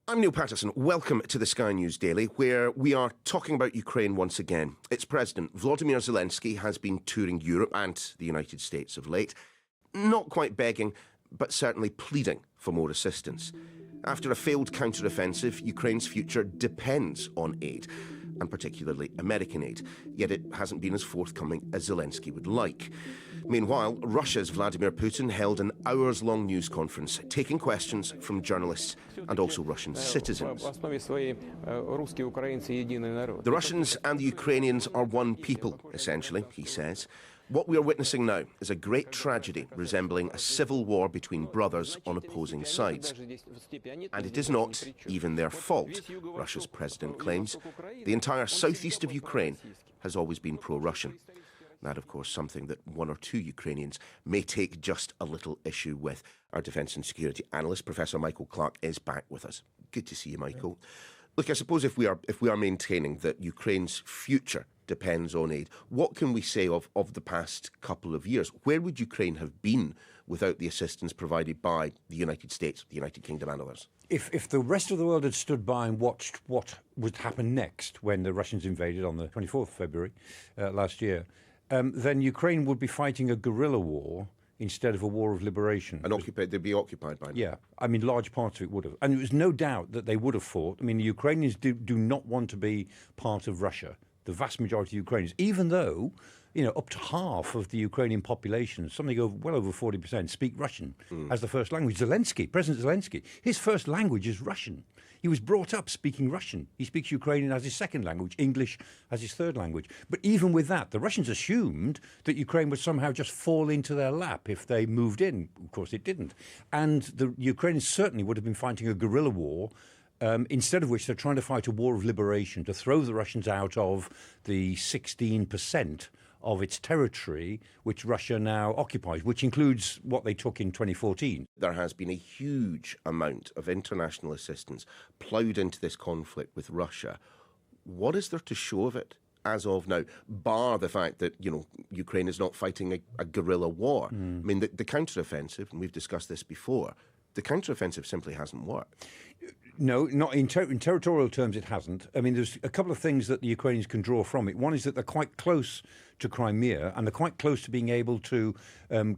I'm Niall Paterson. Welcome to the Sky News Daily, where we are talking about Ukraine once again. Its President Volodymyr Zelenskyy has been touring Europe and the United States of late, not quite begging, but certainly pleading for more assistance. After a failed counteroffensive, Ukraine's future depends on aid, and particularly American aid, yet it hasn't been as forthcoming as Zelenskyy would like. Meanwhile, Russia's Vladimir Putin held an hours-long news conference, taking questions from journalists and also Russian citizens. The Russians and the Ukrainians are one people, essentially, he says. What we are witnessing now is a great tragedy resembling a civil war between brothers on opposing sides. And it is not even their fault, Russia's president claims. The entire southeast of Ukraine has always been pro-Russian. That, of course, something that one or two Ukrainians may take just a little issue with. Our defence and security analyst, Professor Michael Clarke, is back with us. Good to see you, Michael. Look, I suppose if we are maintaining that Ukraine's future depends on aid, what can we say of the past couple of years? Where would Ukraine have been without the assistance provided by the United States, the United Kingdom and others? If the rest of the world had stood by and watched what would happen next when the Russians invaded on the 24th of February last year, then Ukraine would be fighting a guerrilla war instead of a war of liberation. And they'd be occupied by now. Yeah, I mean, large parts of it would have. And there was no doubt that they would have fought. I mean, the Ukrainians do not want to be part of Russia. The vast majority of Ukrainians, even though, up to half of the Ukrainian population, well over 40%, speak Russian as the first language. President Zelenskyy, his first language is Russian. He was brought up speaking Russian. He speaks Ukrainian as his second language, English as his third language. But even with that, the Russians assumed that Ukraine would somehow just fall into their lap if they moved in. Of course, it didn't. And the Ukrainians certainly would have been fighting a guerrilla war, instead of which they're trying to fight a war of liberation, to throw the Russians out of the 16% of its territory which Russia now occupies, which includes what they took in 2014. There has been a huge amount of international assistance ploughed into this conflict with Russia. What is there to show of it as of now, bar the fact that, Ukraine is not fighting a guerrilla war? I mean, the counteroffensive, and we've discussed this before, the counteroffensive simply hasn't worked. No, not in territorial terms it hasn't. I mean, there's a couple of things that the Ukrainians can draw from it. One is that they're quite close to Crimea, and they're quite close to being able to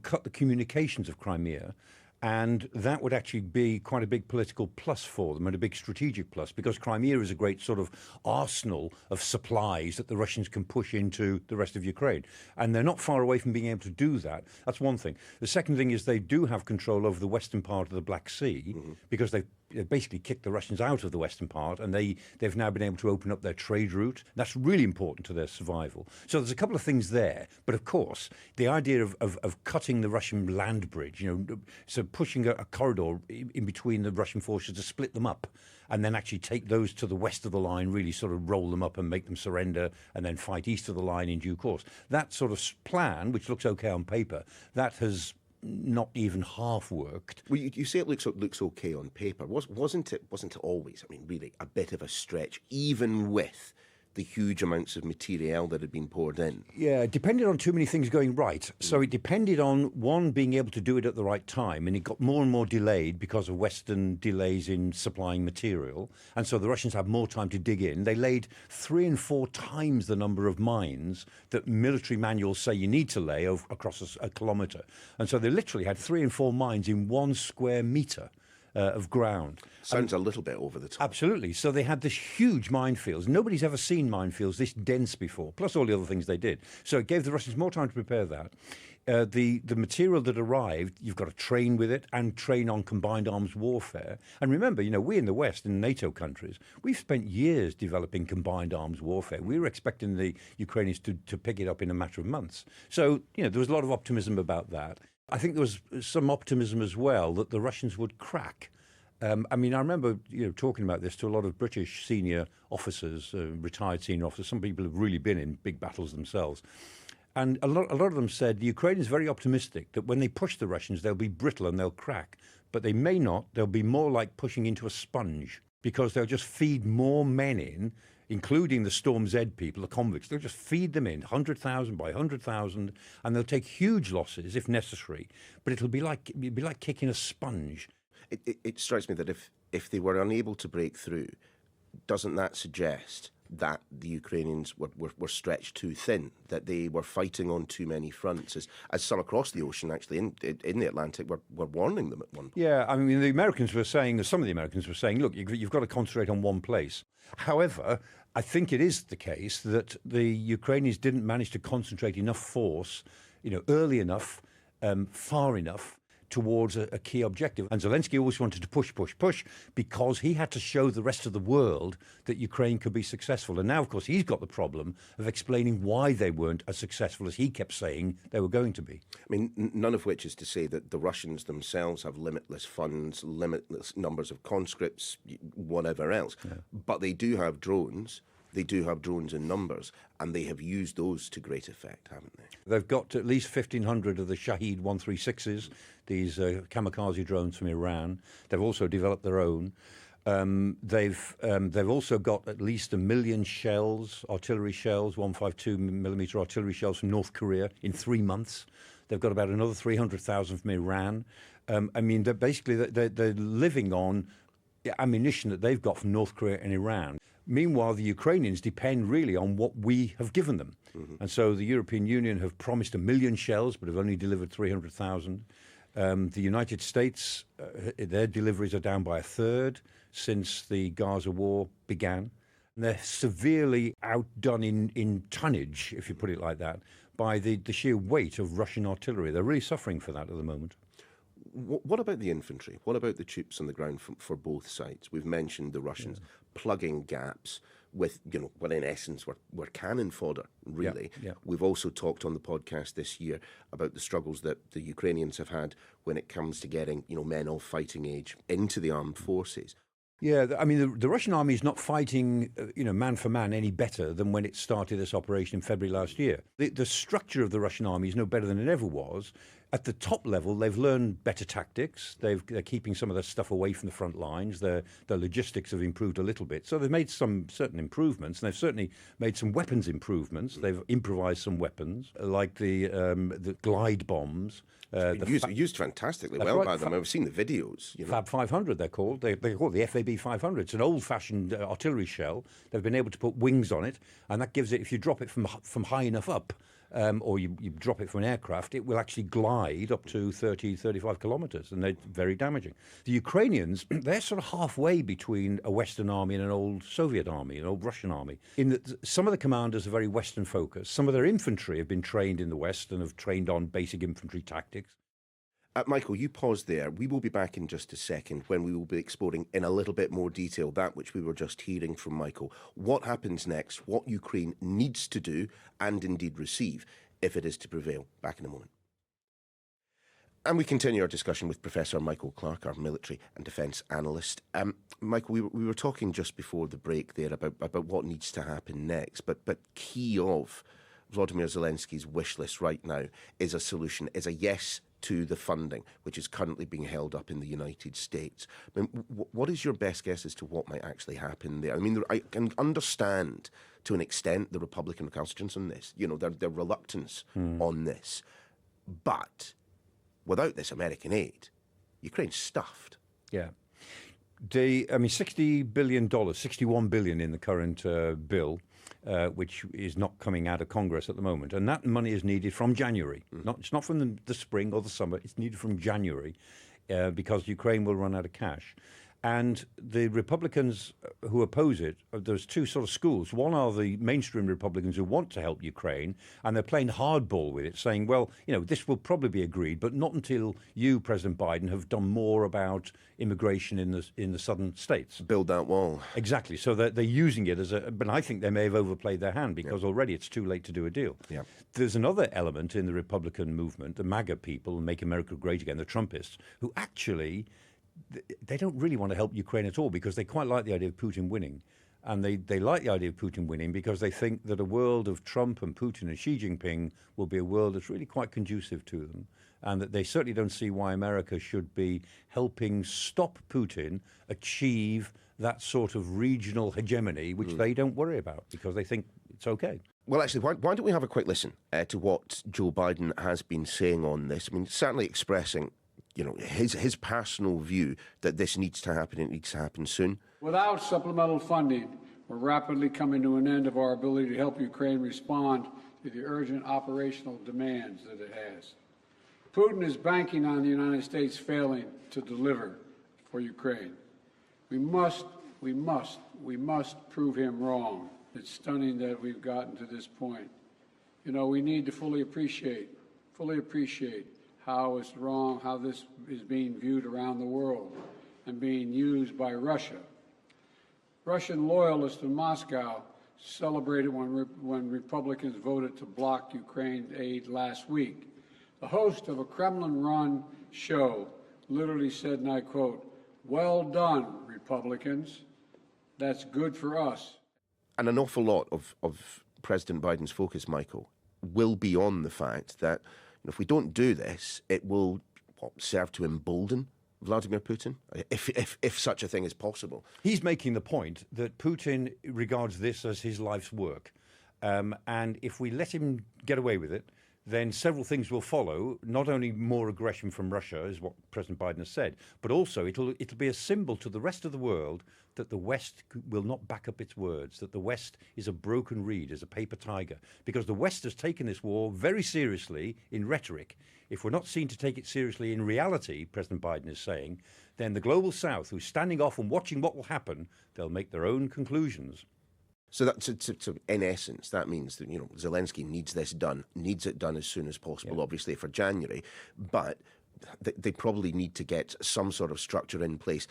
cut the communications of Crimea. And that would actually be quite a big political plus for them and a big strategic plus, because Crimea is a great sort of arsenal of supplies that the Russians can push into the rest of Ukraine. And they're not far away from being able to do that. That's one thing. The second thing is they do have control over the western part of the Black Sea, because they've basically kicked the Russians out of the western part, and they've now been able to open up their trade route. That's really important to their survival. So there's a couple of things there. But of course, the idea of cutting the Russian land bridge, so pushing a corridor in between the Russian forces to split them up and then actually take those to the west of the line, really sort of roll them up and make them surrender and then fight east of the line in due course. That sort of plan, which looks okay on paper, that has not even half worked. Well, you say it looks okay on paper. Wasn't it always, really, a bit of a stretch, even with the huge amounts of materiel that had been poured in? Yeah, it depended on too many things going right. So it depended on, one, being able to do it at the right time, and it got more and more delayed because of Western delays in supplying material. And so the Russians had more time to dig in. They laid 3 and 4 times the number of mines that military manuals say you need to lay across a kilometre. And so they literally had 3 and 4 mines in 1 square metre of ground. Sounds a little bit over the top. Absolutely. So they had this huge minefields. Nobody's ever seen minefields this dense before, plus all the other things they did. So it gave the Russians more time to prepare that. The material that arrived, you've got to train with it and train on combined arms warfare. And remember, we in the West, in NATO countries, we've spent years developing combined arms warfare. We were expecting the Ukrainians to pick it up in a matter of months. So, there was a lot of optimism about that. I think there was some optimism as well that the Russians would crack. I remember talking about this to a lot of British senior officers, retired senior officers. Some people have really been in big battles themselves. And a lot of them said the Ukrainians are very optimistic that when they push the Russians, they'll be brittle and they'll crack. But they may not. They'll be more like pushing into a sponge, because they'll just feed more men in, including the Storm Z people, the convicts. They'll just feed them in, 100,000 by 100,000, and they'll take huge losses if necessary. But it'll be like kicking a sponge. It strikes me that if they were unable to break through, doesn't that suggest that the Ukrainians were stretched too thin, that they were fighting on too many fronts, as some across the ocean, actually, in the Atlantic, were warning them at one point? Yeah, I mean, the Americans were saying, some of the Americans were saying, look, you've got to concentrate on one place. However, I think it is the case that the Ukrainians didn't manage to concentrate enough force, early enough, far enough, towards a key objective. And Zelenskyy always wanted to push because he had to show the rest of the world that Ukraine could be successful. And now, of course, he's got the problem of explaining why they weren't as successful as he kept saying they were going to be. I mean, none of which is to say that the Russians themselves have limitless funds, limitless numbers of conscripts, whatever else. Yeah. But they do have drones. They do have drones in numbers, and they have used those to great effect, haven't they? They've got at least 1,500 of the Shahed 136s, these kamikaze drones from Iran. They've also developed their own. They've also got at least 1 million shells, artillery shells, 152 millimeter artillery shells from North Korea in 3 months. They've got about another 300,000 from Iran. I mean, they're living on ammunition that they've got from North Korea and Iran. Meanwhile, the Ukrainians depend really on what we have given them. Mm-hmm. And so the European Union have promised 1 million shells, but have only delivered 300,000. The United States, their deliveries are down by a third since the Gaza war began. And they're severely outdone in tonnage, if you put it like that, by the sheer weight of Russian artillery. They're really suffering for that at the moment. What about the infantry? What about the troops on the ground for both sides? We've mentioned the Russians plugging gaps with, what in essence were cannon fodder, really. Yeah. We've also talked on the podcast this year about the struggles that the Ukrainians have had when it comes to getting, men of fighting age into the armed forces. Yeah, I mean, the Russian army is not fighting, man for man any better than when it started this operation in February last year. The structure of the Russian army is no better than it ever was. At the top level, they've learned better tactics. They're keeping some of their stuff away from the front lines. Their logistics have improved a little bit. So they've made some certain improvements, and they've certainly made some weapons improvements. They've improvised some weapons, like the glide bombs. Used fantastically well by them. I've seen the videos. Fab 500, they're called. They're called the FAB 500. It's an old-fashioned artillery shell. They've been able to put wings on it, and that gives it, if you drop it from high enough up, or you drop it from an aircraft, it will actually glide up to 30, 35 kilometers, and they're very damaging. The Ukrainians, they're sort of halfway between a Western army and an old Soviet army, an old Russian army, in that some of the commanders are very Western focused. Some of their infantry have been trained in the West and have trained on basic infantry tactics. Michael, you pause there. We will be back in just a second when we will be exploring in a little bit more detail that which we were just hearing from Michael. What happens next, what Ukraine needs to do and indeed receive if it is to prevail. Back in a moment. And we continue our discussion with Professor Michael Clarke, our military and defence analyst. Michael, we were talking just before the break there about what needs to happen next, but key of Volodymyr Zelensky's wish list right now is a solution, is a yes to the funding, which is currently being held up in the United States. I mean, what is your best guess as to what might actually happen there? I mean, I can understand to an extent the Republican recalcitrance on this, their reluctance on this. But without this American aid, Ukraine's stuffed. Yeah. $60 billion, $61 billion in the current bill, which is not coming out of Congress at the moment. And that money is needed from January. It's not from the spring or the summer. It's needed from January because Ukraine will run out of cash. And the Republicans who oppose it, there's two sort of schools. One are the mainstream Republicans who want to help Ukraine, and they're playing hardball with it, saying, well, this will probably be agreed, but not until you, President Biden, have done more about immigration in the southern states. Build that wall. Exactly. So they're using it but I think they may have overplayed their hand because already it's too late to do a deal. Yeah. There's another element in the Republican movement, the MAGA people, Make America Great Again, the Trumpists, who actually they don't really want to help Ukraine at all because they quite like the idea of Putin winning. And they like the idea of Putin winning because they think that a world of Trump and Putin and Xi Jinping will be a world that's really quite conducive to them. And that they certainly don't see why America should be helping stop Putin achieve that sort of regional hegemony, which they don't worry about because they think it's okay. Well, actually, why don't we have a quick listen to what Joe Biden has been saying on this? I mean, certainly expressing his personal view that this needs to happen, it needs to happen soon. Without supplemental funding, we're rapidly coming to an end of our ability to help Ukraine respond to the urgent operational demands that it has. Putin is banking on the United States failing to deliver for Ukraine. We must prove him wrong. It's stunning that we've gotten to this point. We need to fully appreciate how it's wrong, how this is being viewed around the world and being used by Russia. Russian loyalists in Moscow celebrated when Republicans voted to block Ukraine aid last week. The host of a Kremlin-run show literally said, and I quote, "Well done, Republicans. That's good for us." And an awful lot of President Biden's focus, Michael, will be on the fact that if we don't do this, it will serve to embolden Vladimir Putin, if such a thing is possible. He's making the point that Putin regards this as his life's work. And if we let him get away with it, then several things will follow. Not only more aggression from Russia, is what President Biden has said, but also it'll be a symbol to the rest of the world that the West will not back up its words, that the West is a broken reed, is a paper tiger, because the West has taken this war very seriously in rhetoric. If we're not seen to take it seriously in reality, President Biden is saying, then the global South, who's standing off and watching what will happen, they'll make their own conclusions. So in essence, that means that Zelenskyy needs it done as soon as possible, obviously for January, but they probably need to get some sort of structure in place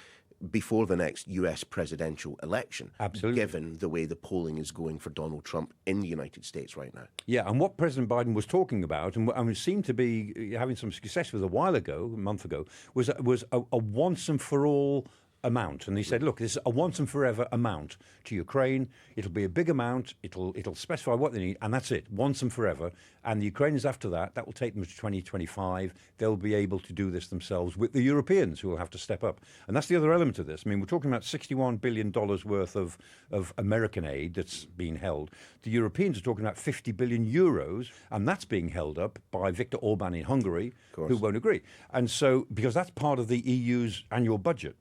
before the next US presidential election. Absolutely. Given the way the polling is going for Donald Trump in the United States right now. Yeah, and what President Biden was talking about, and seemed to be having some success with a month ago, was a once and for all amount. And he said, look, this is a once and forever amount to Ukraine. It'll be a big amount. It'll specify what they need, and that's it, once and forever. And the Ukrainians after that will take them to 2025. They'll be able to do this themselves with the Europeans, who will have to step up. And that's the other element of this. I mean, we're talking about $61 billion worth of American aid that's being held. The Europeans are talking about 50 billion euros, and that's being held up by Viktor Orban in Hungary, who won't agree. And so, because that's part of the EU's annual budget.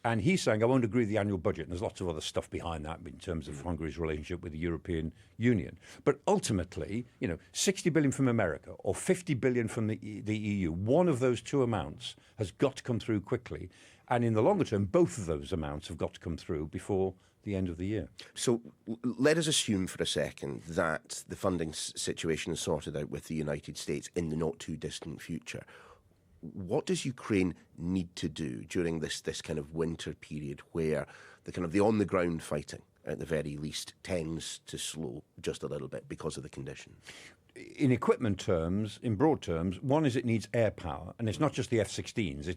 And he's saying, I won't agree with the annual budget. And there's lots of other stuff behind that in terms of Hungary's relationship with the European Union. But ultimately, 60 billion from America or 50 billion from the EU, one of those two amounts has got to come through quickly. And in the longer term, both of those amounts have got to come through before the end of the year. So let us assume for a second that the funding situation is sorted out with the United States in the not too distant future. What does Ukraine need to do during this kind of winter period where the on-the-ground fighting, at the very least, tends to slow just a little bit because of the condition? In equipment terms, in broad terms, one is it needs air power, and it's not just the F-16s.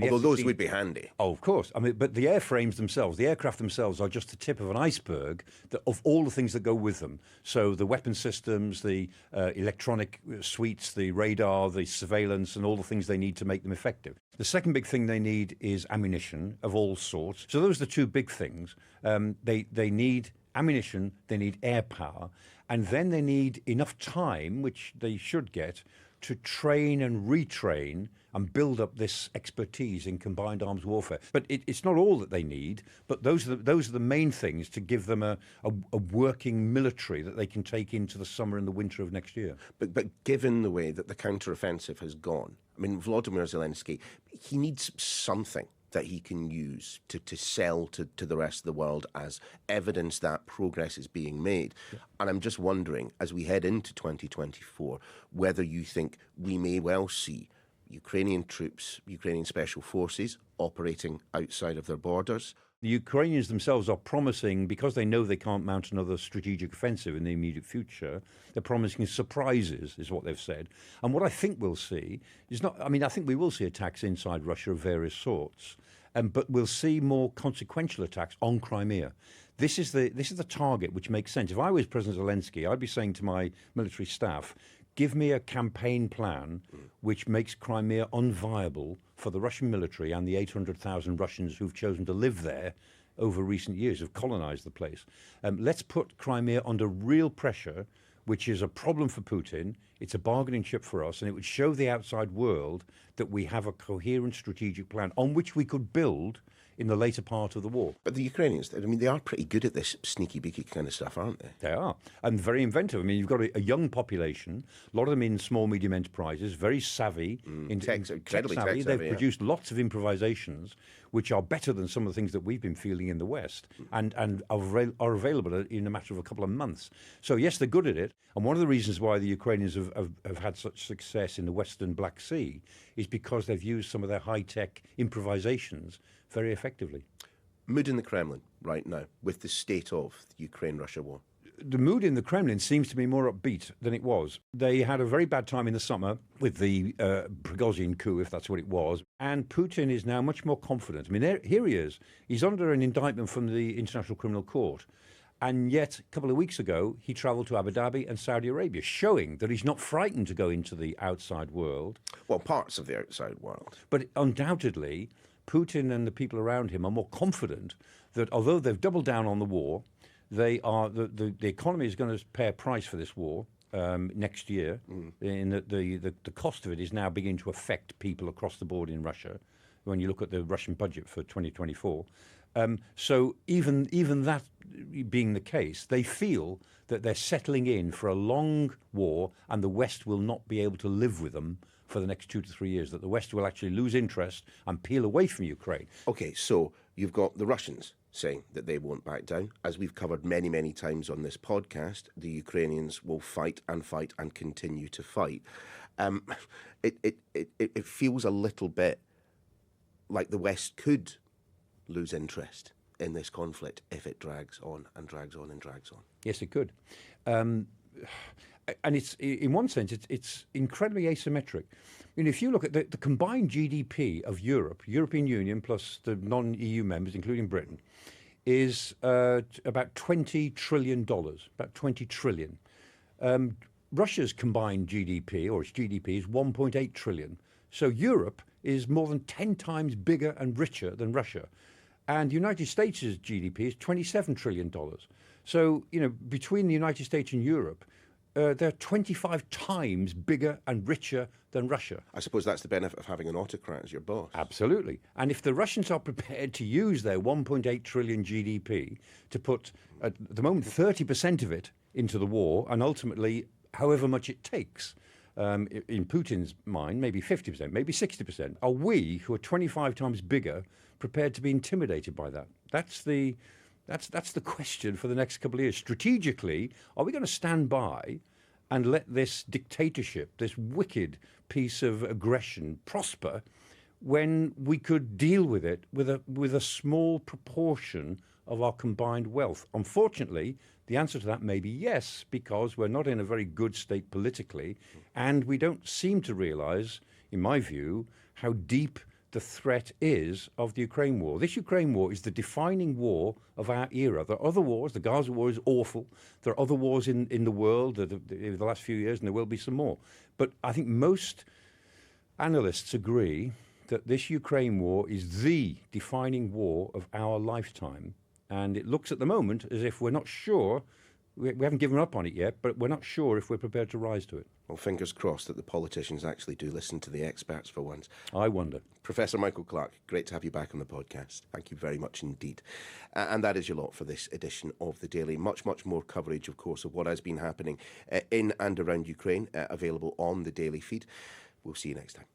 Although those would be handy. Oh, of course. But the airframes themselves, the aircraft themselves, are just the tip of an iceberg of all the things that go with them. So the weapon systems, the electronic suites, the radar, the surveillance, and all the things they need to make them effective. The second big thing they need is ammunition of all sorts. So those are the two big things. They need ammunition, they need air power, and then they need enough time, which they should get, to train and retrain and build up this expertise in combined arms warfare. But it's not all that they need, but those are the main things to give them a working military that they can take into the summer and the winter of next year. But given the way that the counteroffensive has gone, Volodymyr Zelenskyy, he needs something that he can use to sell to the rest of the world as evidence that progress is being made. Yeah. And I'm just wondering, as we head into 2024, whether you think we may well see Ukrainian troops, Ukrainian special forces operating outside of their borders. The Ukrainians themselves are promising, because they know they can't mount another strategic offensive in the immediate future, they're promising surprises, is what they've said. And what I think we'll see is I think we will see attacks inside Russia of various sorts, but we'll see more consequential attacks on Crimea. This is the target, which makes sense. If I was President Zelenskyy, I'd be saying to my military staff, give me a campaign plan which makes Crimea unviable for the Russian military and the 800,000 Russians who've chosen to live there over recent years, who've colonized the place. Let's put Crimea under real pressure which is a problem for Putin. It's a bargaining chip for us, and it would show the outside world that we have a coherent strategic plan on which we could build in the later part of the war. But the Ukrainians, I mean, they are pretty good at this sneaky-beaky kind of stuff, aren't they? They are, and very inventive. I mean, you've got a young population, a lot of them in small, medium enterprises, very savy, incredibly tech savvy. They've yeah. produced lots of improvisations, which are better than some of the things that we've been feeling in the West, and are available in a matter of a couple of months. So yes, they're good at it. And one of the reasons why the Ukrainians have had such success in the Western Black Sea is because they've used some of their high-tech improvisations very effectively. Mood in the Kremlin right now with the state of the Ukraine-Russia war. The mood in the Kremlin seems to be more upbeat than it was. They had a very bad time in the summer with the Prigozhin coup, if that's what it was. And Putin is now much more confident. I mean, here he is. He's under an indictment from the International Criminal Court. And yet, a couple of weeks ago, he travelled to Abu Dhabi and Saudi Arabia, showing that he's not frightened to go into the outside world. Well, parts of the outside world. But undoubtedly, Putin and the people around him are more confident that although they've doubled down on the war, they are the economy is going to pay a price for this war next year. In that the cost of it is now beginning to affect people across the board in Russia. When you look at the Russian budget for 2024, so even that being the case, they feel that they're settling in for a long war, and the West will not be able to live with them for the next 2 to 3 years, that the West will actually lose interest and peel away from Ukraine. Okay, so you've got the Russians saying that they won't back down. As we've covered many, many times on this podcast, the Ukrainians will fight and fight and continue to fight. It feels a little bit like the West could lose interest in this conflict if it drags on and drags on and drags on. Yes, it could. And it's, in one sense, it's incredibly asymmetric. I mean, if you look at the combined GDP of Europe, European Union plus the non-EU members, including Britain, is about $20 trillion, about 20 trillion. Russia's combined GDP, or its GDP, is 1.8 trillion. So Europe is more than 10 times bigger and richer than Russia. And the United States' GDP is $27 trillion. So, you know, between the United States and Europe, they're 25 times bigger and richer than Russia. I suppose that's the benefit of having an autocrat as your boss. Absolutely. And if the Russians are prepared to use their 1.8 trillion GDP to put, at the moment, 30% of it into the war, and ultimately however much it takes, in Putin's mind, maybe 50%, maybe 60%, are we, who are 25 times bigger, prepared to be intimidated by that? That's the question for the next couple of years. Strategically, are we going to stand by and let this dictatorship, this wicked piece of aggression, prosper when we could deal with it with a small proportion of our combined wealth? Unfortunately, the answer to that may be yes, because we're not in a very good state politically, and we don't seem to realize, in my view, how deep the threat is of the Ukraine war. This Ukraine war is the defining war of our era. There are other wars. The Gaza war is awful. There are other wars in the world in the last few years, and there will be some more. But I think most analysts agree that this Ukraine war is the defining war of our lifetime. And it looks at the moment as if we're not sure, we haven't given up on it yet, but we're not sure if we're prepared to rise to it. Well, fingers crossed that the politicians actually do listen to the experts for once. I wonder. Professor Michael Clarke, great to have you back on the podcast. Thank you very much indeed. And that is your lot for this edition of The Daily. Much, much more coverage, of course, of what has been happening in and around Ukraine, available on the Daily feed. We'll see you next time.